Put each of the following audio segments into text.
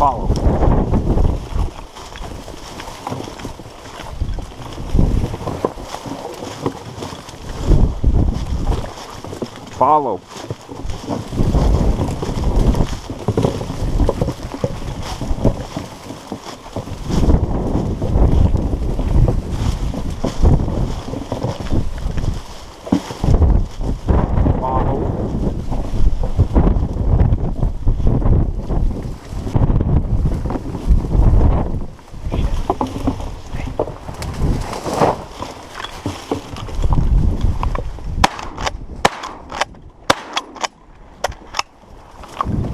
Follow. Follow.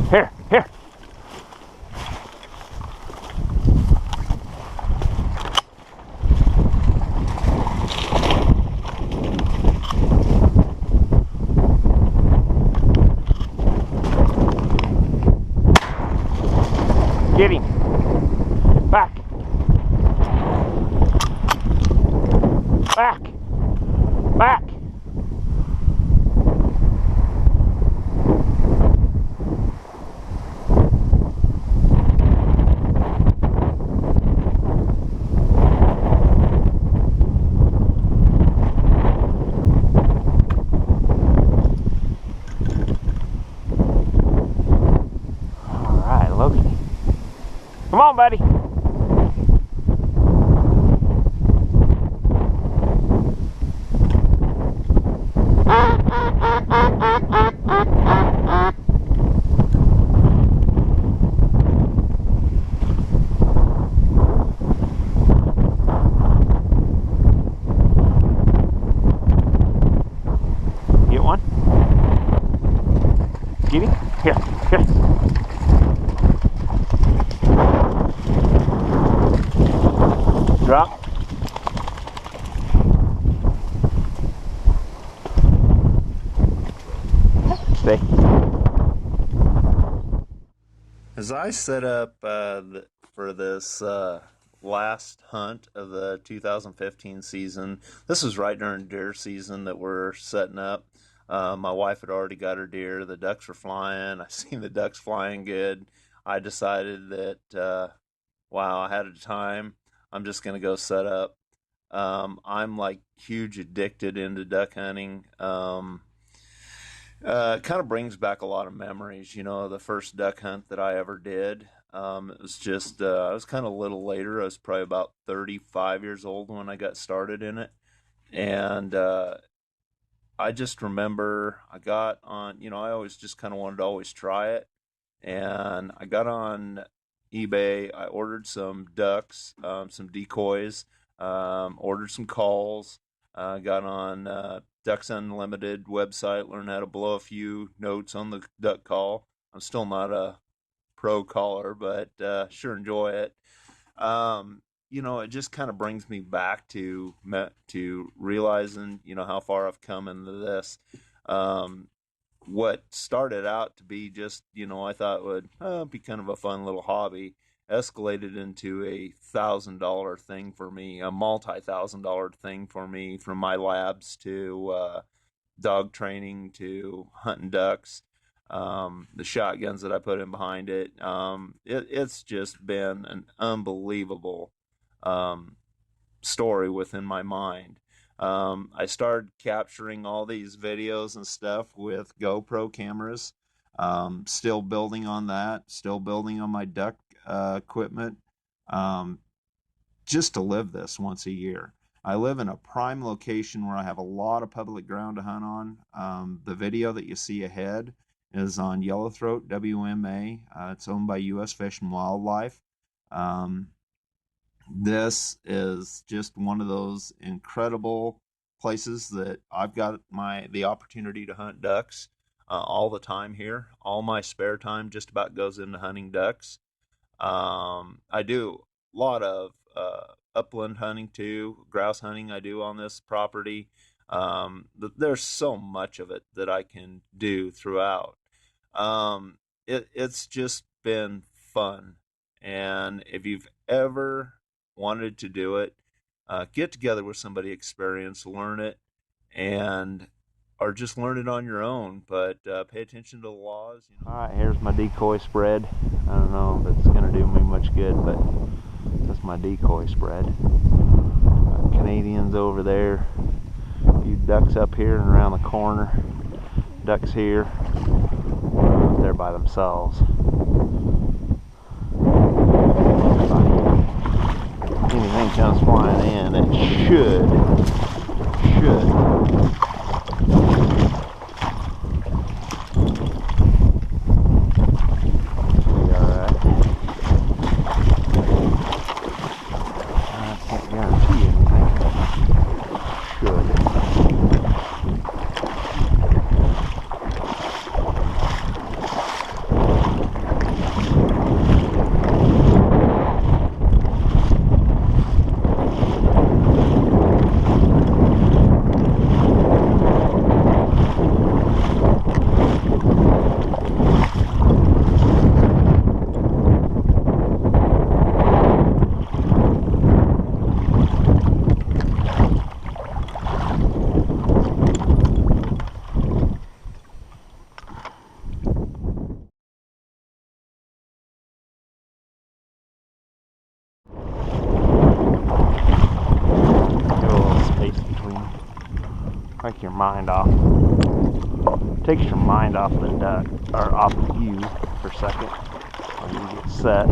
Here, here. Get him. Back. Back. Back. All right, Loki. Come on, buddy. Get one? Get him? Here, here. Drop. Stay. As I set up for this last hunt of the 2015 season, this was right during deer season that we're setting up. My wife had already got her deer. The ducks were flying. I seen the ducks flying good. I decided that, wow, I had a time. I'm just going to go set up. I'm like huge addicted into duck hunting. It kind of brings back a lot of memories. You know, the first duck hunt that I ever did. It was just, I was kind of a little later. I was probably about 35 years old when I got started in it. And I just remember I got on, you know, I always just kind of wanted to always try it. And I got on eBay. I ordered some ducks, some decoys, ordered some calls, got on Ducks Unlimited website, learned how to blow a few notes on the duck call. I'm still not a pro caller, but sure enjoy it. You know, it just kind of brings me back to realizing, you know, how far I've come into this. What started out to be just, you know, I thought would be kind of a fun little hobby, escalated into $1,000 thing for me, a multi-$1,000 thing for me, from my labs to dog training to hunting ducks, the shotguns that I put in behind it. It's just been an unbelievable um, story within my mind. I started capturing all these videos and stuff with GoPro cameras. Still building on that, still building on my duck equipment, um, just to live this once a year. I live in a prime location where I have a lot of public ground to hunt on. The video that you see ahead is on Yellowthroat WMA. It's owned by U.S. Fish and Wildlife. Um, this is just one of those incredible places that I've got the opportunity to hunt ducks all the time here. All my spare time just about goes into hunting ducks. I do a lot of upland hunting too, grouse hunting I do on this property. There's so much of it that I can do throughout. It's just been fun. And if you've ever wanted to do it, get together with somebody experienced, learn it, and or just learn it on your own. But pay attention to the laws. Alright, here's my decoy spread. I don't know if it's going to do me much good, but that's my decoy spread. Canadians over there. A few ducks up here and around the corner. Ducks here. Up there by themselves. If anything comes flying in, it should take your mind off. Takes your mind off the duck, or off of you for a second while you get set.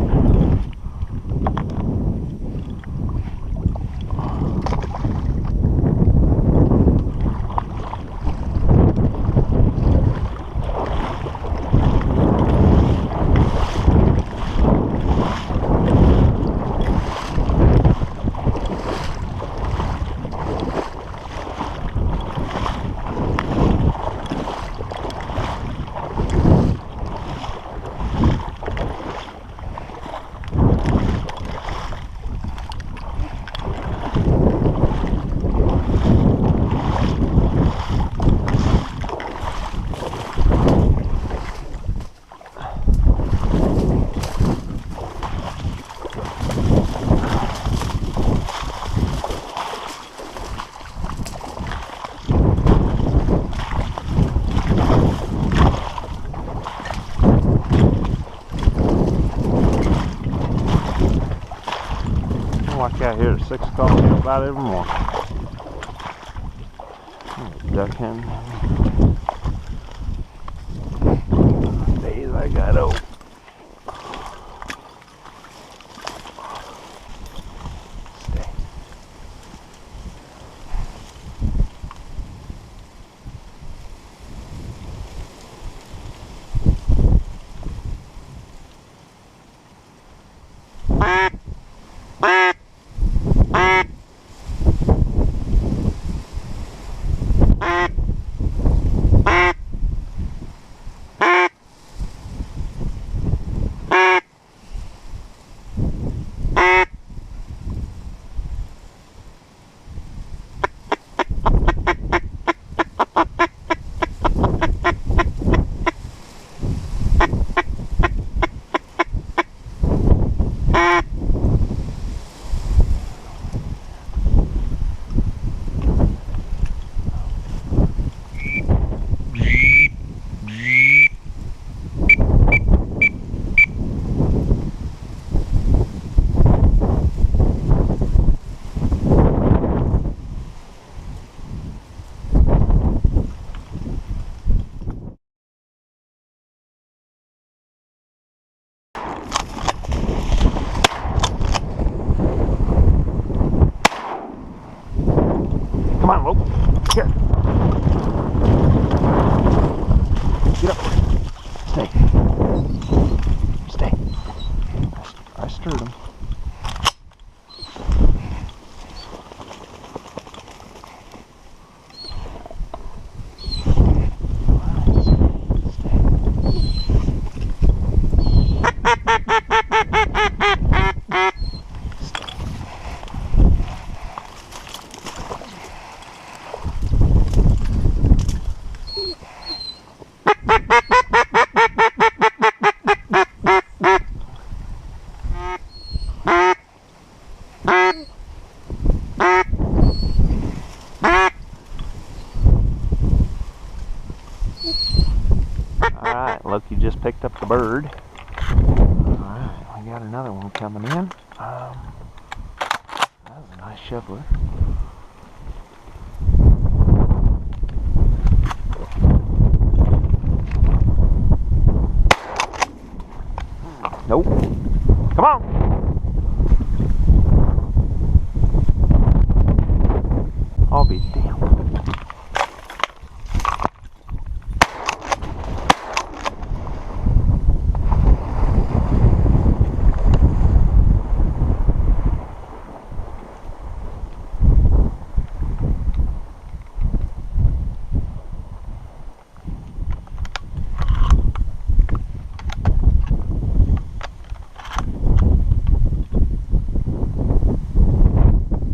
Walk out here at 6 o'clock about every morning. Duck hen. Days I got old. Stay. Come on, Lope. Here. Get up. Stay. Stay. I stirred him. just picked up the bird. Alright, we got another one coming in. That was a nice shoveler. Nope. Come on. I'll be damned.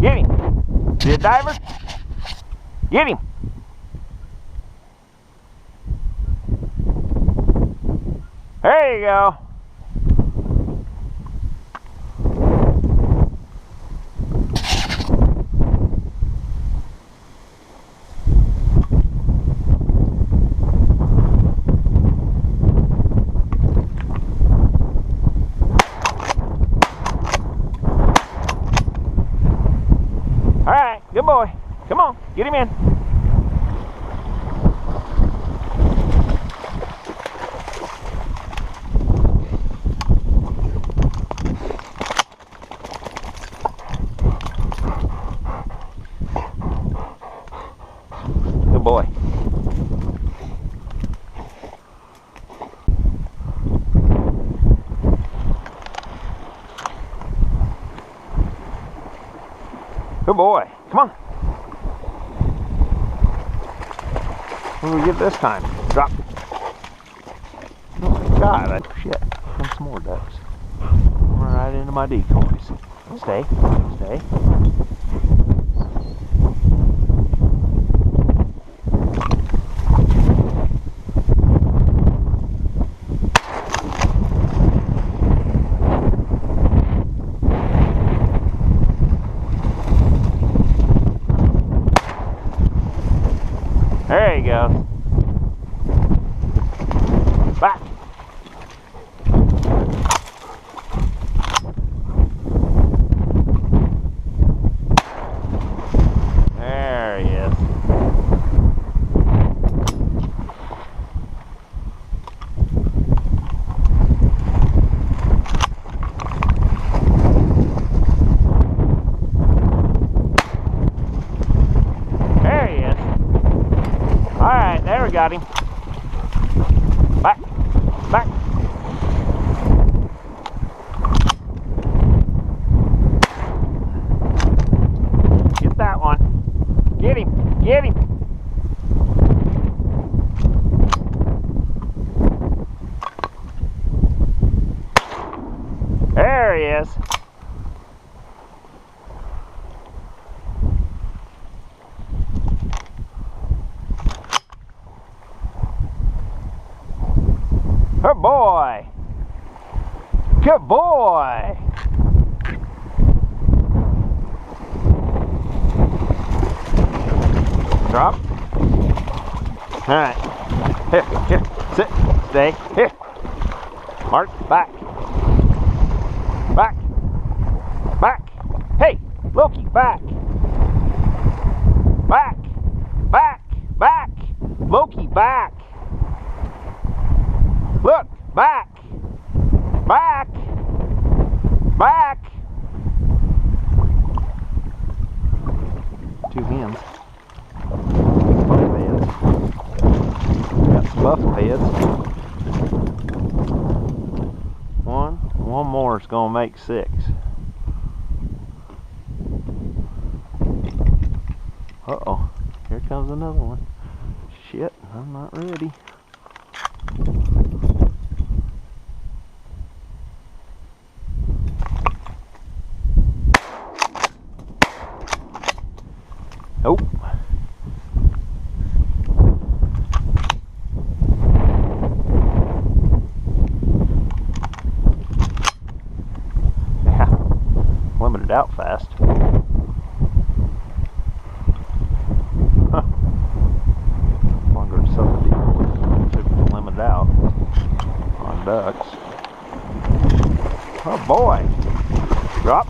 Get him! Is he a diver? Get him! There you go. All right, good boy. Come on, get him in. Good boy. Good boy. Come on. What do we get this time? Drop. Oh my God, shit. There's some more ducks. Right into my decoys. Stay. Stay. There he goes. Back. There he is. There he is. Alright, there we got him. Back, back. Get that one. Get him, get him. There he is. Good boy. Good boy. Drop. All right. Here, here. Sit. Stay. Here. Mark. Back. Back. Back. Hey, Loki. Back. Back. Back. Back. Loki. Back. Look, back, back, back. Two hens. Buff heads. Got some buff heads. One more is gonna make 6. Uh-oh, here comes another one. Shit, I'm not ready. Nope. Yeah, limited out fast. Huh. Longer than some deal. Limited out. Oh boy. Drop.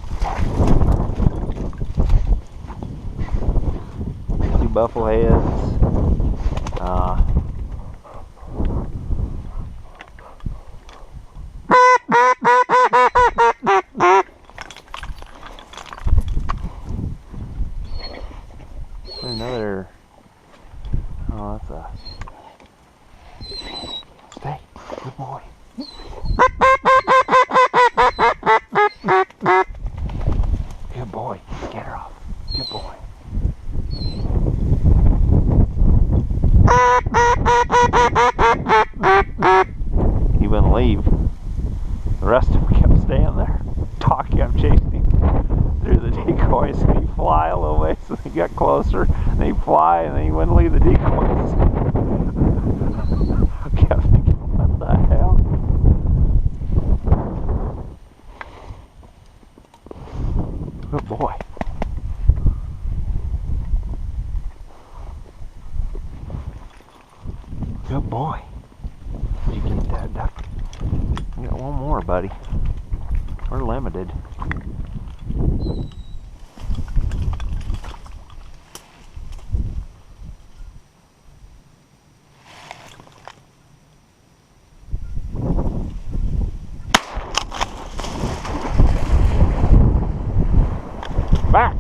2 buffalo heads. Another. Oh, that's a. Stay. Good boy. Good boy. Get her off. Good boy. He wouldn't leave. The rest of them kept staying there. Doc kept chasing him through the decoys, and he'd fly a little ways, and he got closer, and he'd fly, and then he wouldn't leave the decoys. I kept thinking, what the hell? Good boy. Good boy. Did you get that duck? You got one more, buddy. We're limited. Back!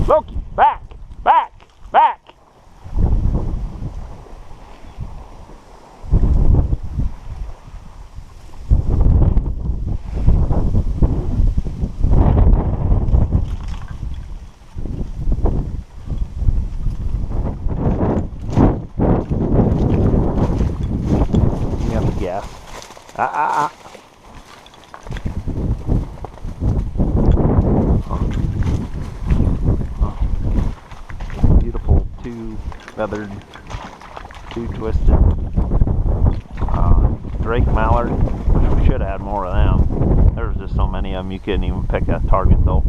Loki, back! Back! Back! You have to guess. Beautiful, 2 feathered, 2 twisted Drake mallard. We should have had more of them. There was just so many of them you couldn't even pick a target though.